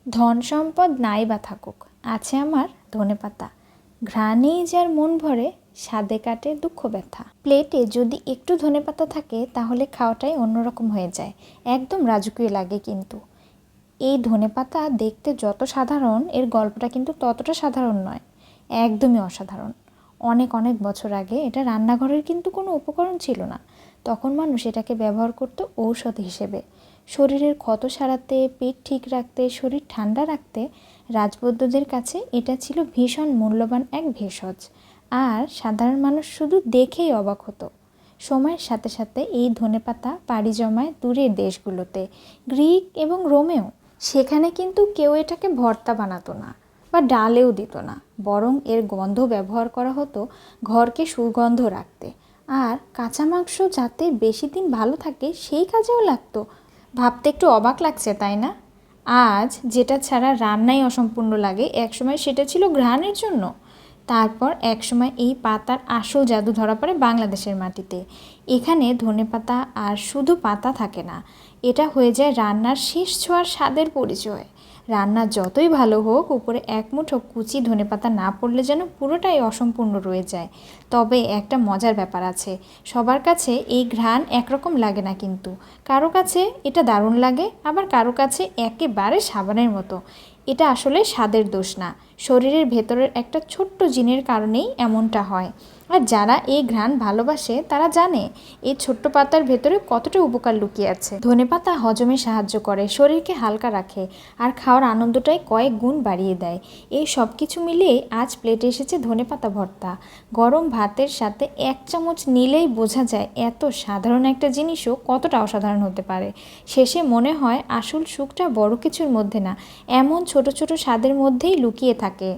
ধন সম্পদ নাই বা থাকুক, আছে আমার ধনেপাতা। ঘ্রাণেই যার মন ভরে, স্বাদে কাটে দুঃখ ব্যথা। প্লেটে যদি একটু ধনেপাতা থাকে তাহলে খাওয়াটাই অন্যরকম হয়ে যায়, একদম রাজকীয় লাগে। কিন্তু এই ধনেপাতা দেখতে যত সাধারণ, এর গল্পটা কিন্তু ততটা সাধারণ নয়, একদমই অসাধারণ। অনেক অনেক বছর আগে এটা রান্নাঘরের কিন্তু কোনো উপকরণ ছিল না। তখন মানুষ এটাকে ব্যবহার করত ঔষধ হিসেবে। শরীরের ক্ষত সারাতে, পেট ঠিক রাখতে, শরীর ঠান্ডা রাখতে রাজবৈদ্যদের কাছে এটা ছিল ভীষণ মূল্যবান এক ভেষজ। আর সাধারণ মানুষ শুধু দেখেই অবাক হতো। সময়ের সাথে সাথে এই ধনেপাতা পাড়ি জমায় দূরের দেশগুলোতে, গ্রিক এবং রোমেও। সেখানে কিন্তু কেউ এটাকে ভর্তা বানাতো না বা ডালেও দিত না, বরং এর গন্ধ ব্যবহার করা হতো ঘরকে সুগন্ধ রাখতে। আর কাঁচা মাংস যাতে বেশি দিন ভালো থাকে সেই কাজেও লাগতো। ভাবতে একটু অবাক লাগছে, তাই না? আজ যেটা ছাড়া রান্নাই অসম্পূর্ণ লাগে, একসময় সেটা ছিল ঘ্রাণের জন্য। তারপর একসময় এই পাতার আসল জাদু ধরা পড়ে বাংলাদেশের মাটিতে। এখানে ধনেপাতা আর শুধু পাতা থাকে না, এটা হয়ে যায় রান্নার শেষ ছোঁয়ার স্বাদের পরিচয়। রান্না যতই ভালো হোক, উপরে এক মুঠো কুচি ধনেপাতা না পড়লে যেন পুরোটাই অসম্পূর্ণ রয়ে যায়। তবে একটা মজার ব্যাপার আছে, সবার কাছে এই ঘ্রাণ একরকম লাগে না কিন্তু। কারো কাছে এটা দারুণ লাগে, আবার কারো কাছে একেবারে সাবানের মতো। এটা আসলে স্বাদের দোষ না, শরীরের ভেতরের একটা ছোট্ট জিনের কারণেই এমনটা হয়। আর যারা এই ঘ্রাণ ভালোবাসে তারা জানে এই ছোট্ট পাতার ভেতরে কতটা উপকার লুকিয়ে আছে। ধনেপাতা হজমে সাহায্য করে, শরীরকে হালকা রাখে, আর খাওয়ার আনন্দটাই কয়েক গুণ বাড়িয়ে দেয়। এই সব কিছু মিলিয়ে আজ প্লেটে এসেছে ধনেপাতা ভর্তা। গরম ভাতের সাথে এক চামচ নিলেই বোঝা যায় এত সাধারণ একটা জিনিসও কতটা অসাধারণ হতে পারে। শেষে মনে হয় আসল সুখটা বড় কিছুর মধ্যে না, এমন ছোট ছোট স্বাদের মধ্যেই লুকিয়ে থাকে।